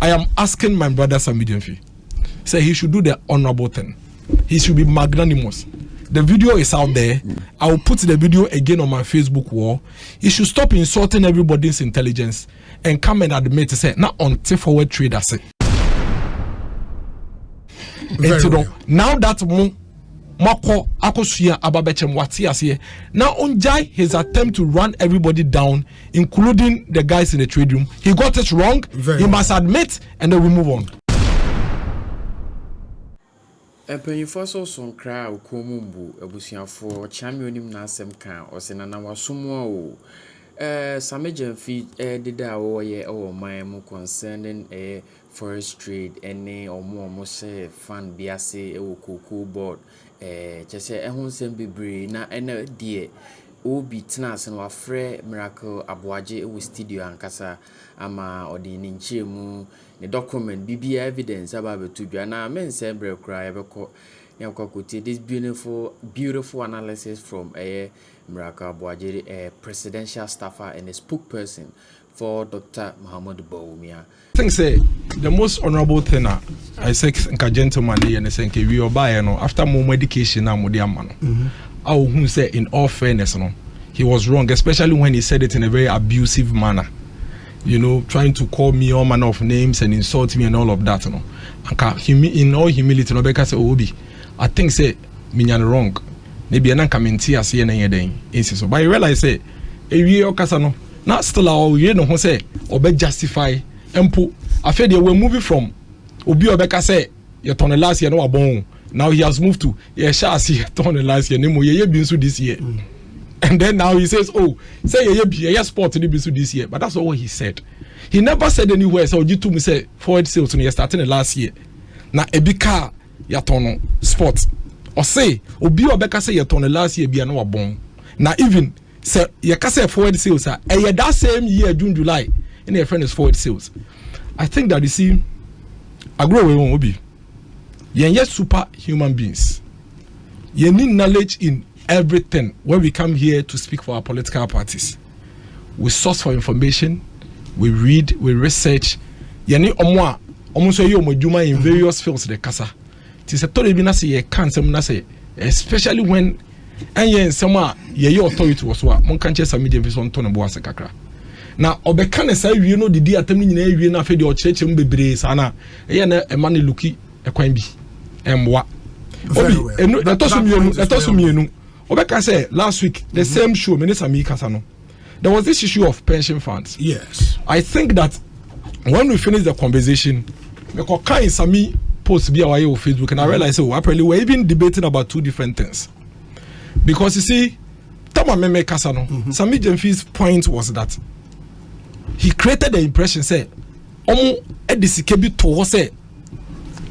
I am asking my brother Sammy Must say he should do the honorable thing. He should be magnanimous. The video is out there. I will put the video again on my Facebook wall. He should stop insulting everybody's intelligence and come and admit to say, not on forward trade as it. Now that Mako Akosuya Ababechem Watias now Unjai his attempt to run everybody down, including the guys in the trade room. He got it wrong. He must admit, and then we move on. Mpanyinfo so so nkra okomumbu abusuafo chamionim na asem kan osena na wasomo o Sammy Must dida wo ye o man mu concerning forest trade ene omo say fan biase e wo cocoa board chese ehun sem bebre na ene die obi tnas no afre miracle aboaje e wo studio ankasa ama odi ni nchemu the document BB evidence about betudwa na men say bre kra ebeko yankwakote this beautiful analysis from Miracle Aboajere, presidential staffer and a spokesperson for Dr. Muhammad Bawumia. I think say the most honorable thing I say nka gentleman and say nka we oba no after more medication na mo dia man no I who say in all fairness no he was wrong, especially when he said it in a very abusive manner. You know, trying to call me all manner of names and insult me and all of that, you know. In all humility, no because say Obi, I think say me wrong. Maybe I can't mention as so. But I realize say, we okasa no. Now still our you know say obe justify empo. I feel they were moving from Obi Obeka say you turn last year no abon. Now he has moved to shall see turn last year. Nemo ye been so this year. And then now he says, oh, say yeah sport to this year. But that's not what he said. He never said anywhere. So you to me say forward sales when you starting the last year. Now a big car ya turn sport. Or say Obi Obeka say you turn the last year be no bon. Now even say you can say forward sales that same year June July in your friend is forward sales. I think that you see I grow away Obi. You are super human beings. You need knowledge in everything. When we come here to speak for our political parties, we source for information, we read, we research. Yani omwa almost yo mojuma in various fields de kasa. Ti se tore bi na se ye kan sem na se especially when enye nsema ye authority was wa mon kan che Sammy Must on ton bo ase kakra. Na obeka ne sa wie no didi atam ni nyina wie na fe de o cheche mbebre sana. Ye na e ma ne luki e kwan bi emwa. Obi enu na to so mienu. Obeka say last week the same show Minister Mi Kasano. There was this issue of pension funds. Yes. I think that when we finish the conversation, because kind Sammy post be our on Facebook and I realized apparently we're even debating about two different things. Because you see, Tama Meme Kasano, Sammy Must's point was that he created the impression say, Omo edisikebi to say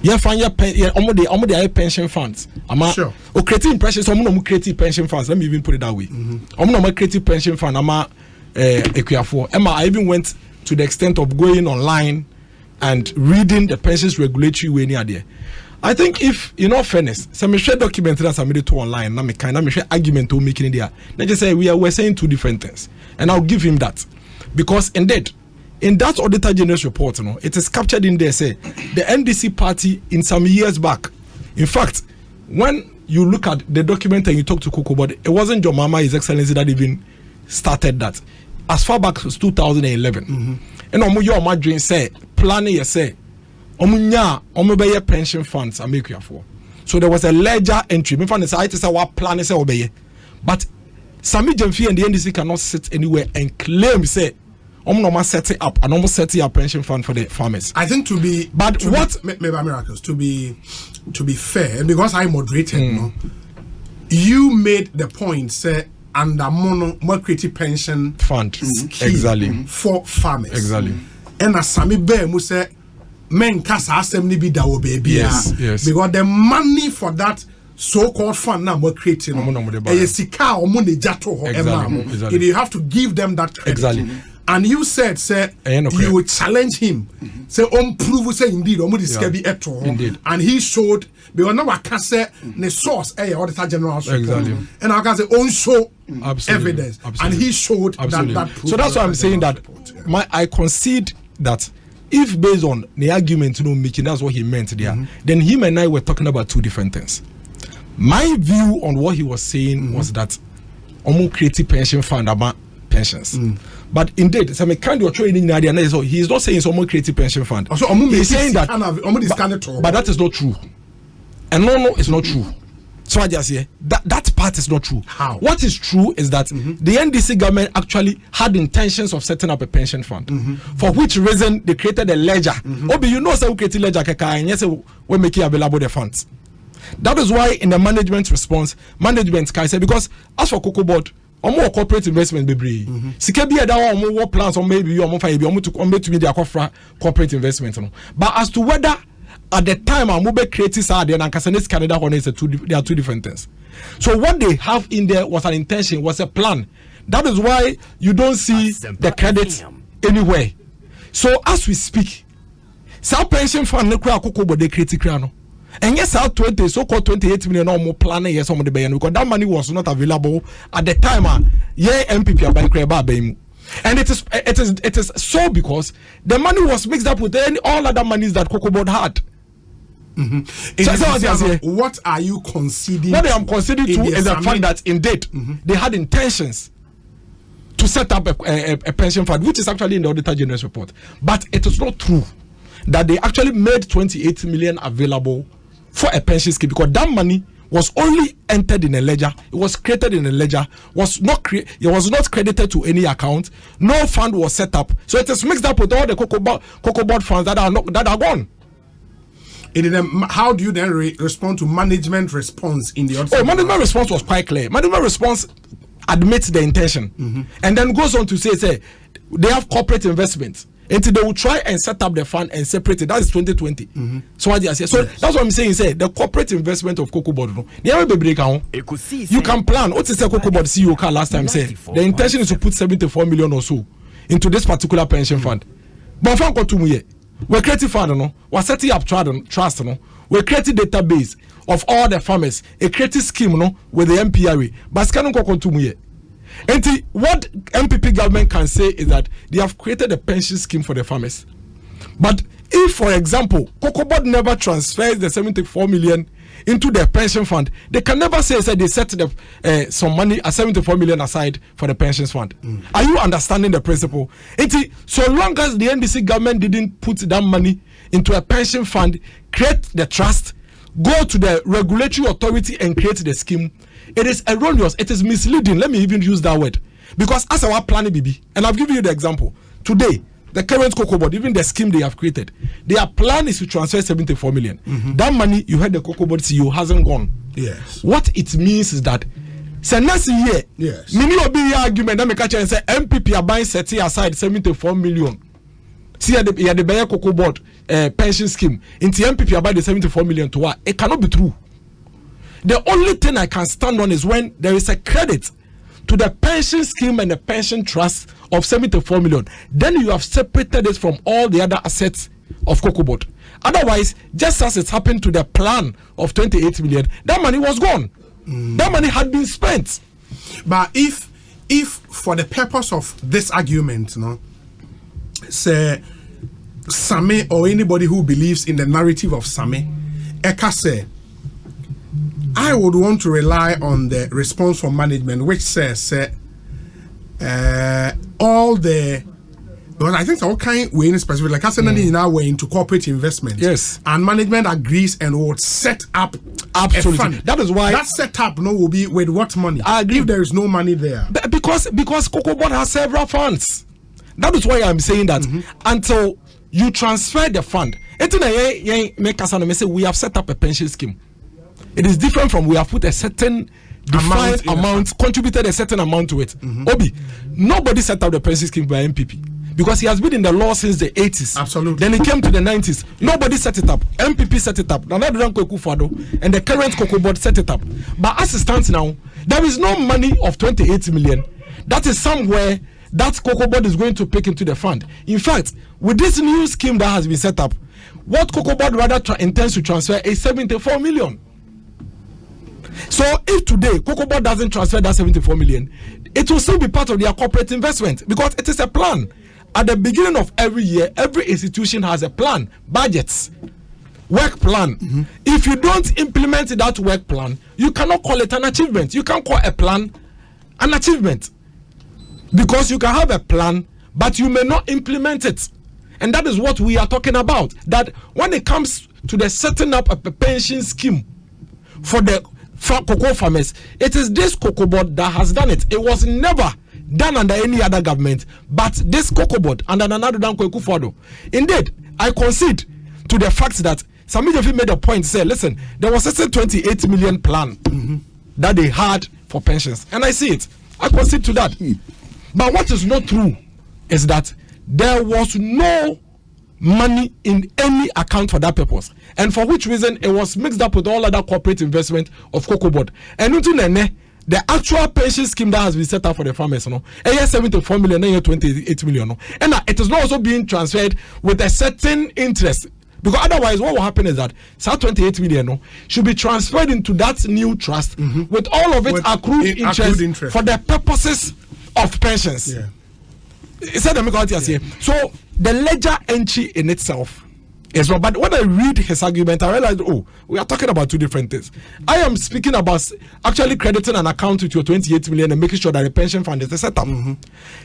yeah, find your pension funds. Sure. O creative impressions. Omo creative pension funds. Let me even put it that way. Omo creative pension fund. I even went to the extent of going online and reading the pensions regulatory way near there. I think if in all fairness, some share document that I made to online. Na me share argument to making it there. Let's just say we're saying two different things, and I'll give him that because indeed. In that Auditor General's report, it is captured in there, say, the NDC party in some years back. In fact, when you look at the document and you talk to Coco, but it wasn't your mama, His Excellency, that even started that. As far back as 2011. And your madrin say, planning, you say, omunya pension funds are make you for. So there was a ledger entry. Me find I say what plan say obey. But Sammy Must and the NDC cannot sit anywhere and claim say almost setting up and almost setting up pension fund for the farmers. I think to be miracles to be fair, because I moderated, you made the point say under more creative pension fund exactly for farmers exactly. And as Sammy Must say, men kasa assembly be that baby. Yes. Because the money for that so-called fund now we're creating. Exactly. You have to give them that credit. Exactly. And you said, you would challenge him. Say, prove, say, indeed, indeed. And he showed, because now I can say, the source, Auditor General's report. Exactly. And I can say, show evidence. Absolutely. And he showed that proof. So that's why I'm saying that I concede that if based on the argument, making that's what he meant there, then him and I were talking about two different things. My view on what he was saying was that creative pension fund about pensions. But indeed, some kind of training idea. So he is not saying some creative pension fund. So he's saying that, but that is not true. And no, it's not true. So I just say that part is not true. How? What is true is that the NDC government actually had intentions of setting up a pension fund, for which reason they created a ledger. Obi, you know, so we created ledger and yes, we make it available the funds. That is why in the management response, management can say, because as for Cocoa Board, or more corporate investment be sika bi ada or more plans or maybe or more to me their corporate investment. But as to whether at the time I'm mobile creative side and Casanes Canada one is they are two different things. So what they have in there was an intention, was a plan. That is why you don't see the credit anywhere. So as we speak, some pension fund no cry Cocoa Board they create no. And yes, our 20 so-called 28 million or more plan yes some of the bayan because that money was not available at the time. MPP are buying and it is so because the money was mixed up with all other monies that Cocoa Board had. So what are you conceding? What I am conceding to is the fact that indeed they had intentions to set up a pension fund, which is actually in the Auditor General's report. But it is not true that they actually made 28 million available for a pension scheme, because that money was only entered in a ledger. It was created in a ledger. It was not credited to any account. No fund was set up. So it is mixed up with all the Cocoa Board funds that are gone. How do you then respond to management response in the other? Management response was quite clear. Management response admits the intention and then goes on to say they have corporate investments. Until they will try and set up the fund and separate it. That is 2020. So what I say. So that's what I'm saying. Say the corporate investment of Cocoa Board. You can plan. What is the Cocoa Board CEO car last time said? The intention is to put 74 million or so into this particular pension fund. But fund got 2 million. We're creating fund, no. We're setting up trust, no. We're creating database of all the farmers. A creative scheme, no, with the MPRA. But scanon got 2 million. And what MPP government can say is that they have created a pension scheme for the farmers. But if, for example, Cocoa Board never transfers the 74 million into their pension fund, they can never say they set some money, 74 million aside for the pensions fund. Are you understanding the principle? So long as the NDC government didn't put that money into a pension fund, create the trust, go to the regulatory authority and create the scheme, it is erroneous. It is misleading. Let me even use that word. Because as our plan BB, and I've given you the example. Today, the current Cocoa Board, even the scheme they have created, their plan is to transfer 74 million. That money, you heard the Cocoa Board CEO, hasn't gone. Yes. What it means is that, say next year, yes, many of the argument that make a and say MPP are buying setting aside 74 million. See, the Bayer Cocoa Board pension scheme, into MPP are buying the 74 million to what? It cannot be true. The only thing I can stand on is when there is a credit to the pension scheme and the pension trust of 74 million. Then you have separated it from all the other assets of Cocoa Board. Otherwise, just as it happened to the plan of 28 million, that money was gone. That money had been spent. But if for the purpose of this argument, say Sammy or anybody who believes in the narrative of Sammy, Eka say, I would want to rely on the response from management, which says all the, because I think all kind way in specific, like I said, now we're into corporate investment. Yes, and management agrees and would set up absolutely. A fund. That is why that setup will be with what money? I agree. If there is no money there, because Cocoa Board has several funds. That is why I'm saying that until you transfer the fund, we have set up a pension scheme. It is different from we have put a certain defined amount, contributed a certain amount to it. Obi, nobody set up the pension scheme by MPP because he has been in the law since the 80s. Absolutely. Then it came to the 90s. Nobody set it up. MPP set it up. And the current Cocoa Board set it up. But as it stands now, there is no money of 28 million. That is somewhere that Cocoa Board is going to pick into the fund. In fact, with this new scheme that has been set up, what Cocoa Board rather intends to transfer is 74 million. So if today Cocoa Board doesn't transfer that 74 million, it will still be part of their corporate investment because it is a plan. at the beginning of every year, every institution has a plan, budgets, work plan. If you don't implement that work plan, you cannot call it an achievement. You can't call a plan an achievement, because you can have a plan, but you may not implement it. And that is what we are talking about. That when it comes to the setting up of a pension scheme for the cocoa farmers, it is this cocoa board that has done it. It was never done under any other government, but this cocoa board under another Dan Kwekufoado. Indeed, I concede to the fact that Sammy Must made a point, say, listen, there was a 28 million plan that they had for pensions, and I see it. I concede to that. But what is not true is that there was no money in any account for that purpose, and for which reason it was mixed up with all other corporate investment of cocoa board. And the actual pension scheme that has been set up for the farmers, 74 million, 28 million, and it is not also being transferred with a certain interest, because otherwise what will happen is that 28 million should be transferred into that new trust with all of it accrued interest for the purposes of pensions. Yeah. So the ledger entry in itself is wrong. But when I read his argument, I realized, we are talking about two different things. I am speaking about actually crediting an account with your 28 million and making sure that the pension fund is set up.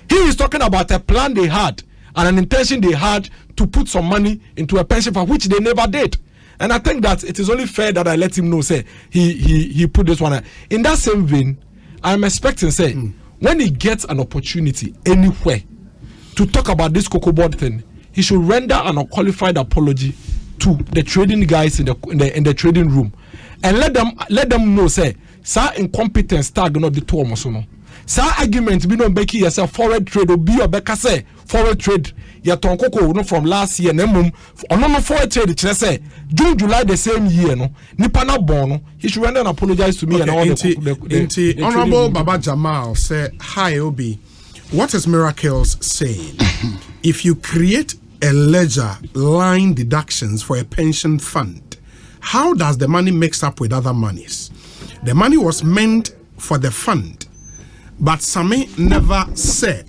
He is talking about a plan they had and an intention they had to put some money into a pension fund, which they never did. And I think that it is only fair that I let him know, say, he put this one. In that same vein, I am expecting, say, when he gets an opportunity anywhere to talk about this cocoa board thing, he should render an unqualified apology to the trading guys in the trading room, and let them know, say, sir, incompetence tag not the two almost no. Sir, argument be no making yourself forward trade or be or better say forward trade. Your ton cocoa no from last year, no forward trade. Say June, July the same year, no Nnipa na born. He should render an apologize to me and all the Honorable Baba Jamal say, hi Obi. What is Miracles saying? If you create a ledger line deductions for a pension fund, how does the money mix up with other monies? The money was meant for the fund, but Sammy never said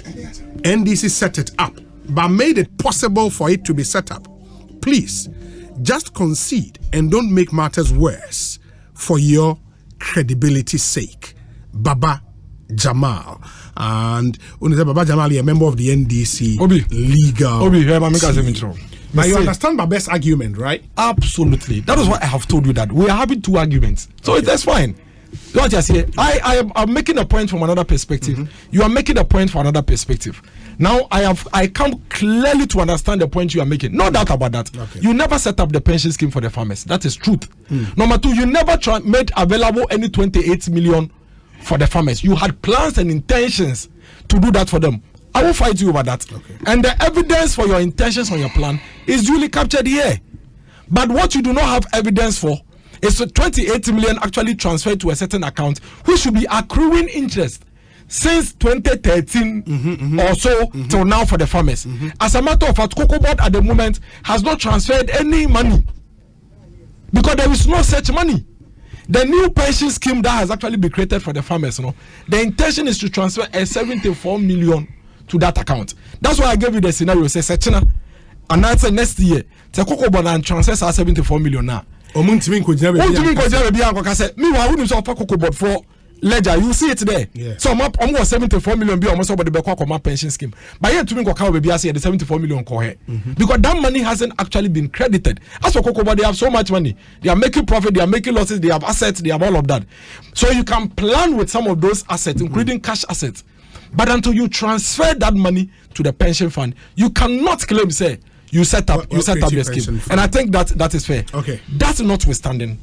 NDC set it up, but made it possible for it to be set up. Please, just concede and don't make matters worse for your credibility's sake. Baba Jamal. And Baba Jamal is a member of the NDC legal. But you understand Baba's argument, right? Absolutely. That is why I have told you that we are having two arguments. So that's fine. What you say, I'm making a point from another perspective. You are making a point from another perspective. Now I come clearly to understand the point you are making. No doubt about that. Okay. You never set up the pension scheme for the farmers. That is truth. Number two, you never made available any 28 million for the farmers. You had plans and intentions to do that for them. I will fight you over that. Okay. And the evidence for your intentions on your plan is duly captured here. But what you do not have evidence for is 28 million actually transferred to a certain account, which should be accruing interest since 2013 or so till now for the farmers. As a matter of fact, Cocoa Board at the moment has not transferred any money because there is no such money. The new pension scheme that has actually been created for the farmers, the intention is to transfer a 74 million to that account. That's why I gave you the scenario. Say, Sechina, and I said next year, the Cocoa Board and transfers are 74 million now. Me, why wouldn't you Cocoa Board for ledger? You see it there. Yeah. So I'm going 74 million be almost about the pension scheme. But yet to me, I see the 74 million because that money hasn't actually been credited. As for Cocoa Board, they have so much money. They are making profit, they are making losses, they have assets, they have all of that. So you can plan with some of those assets, including cash assets. But until you transfer that money to the pension fund, you cannot claim, say, you set up the scheme. And I think that is fair. Okay. That's notwithstanding,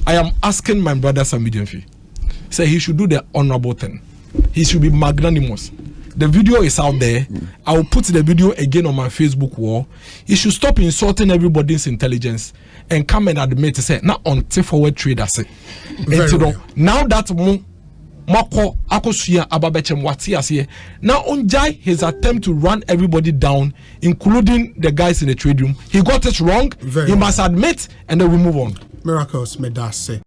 I am asking my brother Sammy Must say he should do the honorable thing. He should be magnanimous. The video is out there. I will put the video again on my Facebook wall. He should stop insulting everybody's intelligence and come and admit to say, now on forward trade as it. Now that Mako Akosuya Ababechem Watias now unjai his attempt to run everybody down, including the guys in the trade room. He got it wrong. He must admit, and then we move on. Miracles Medase.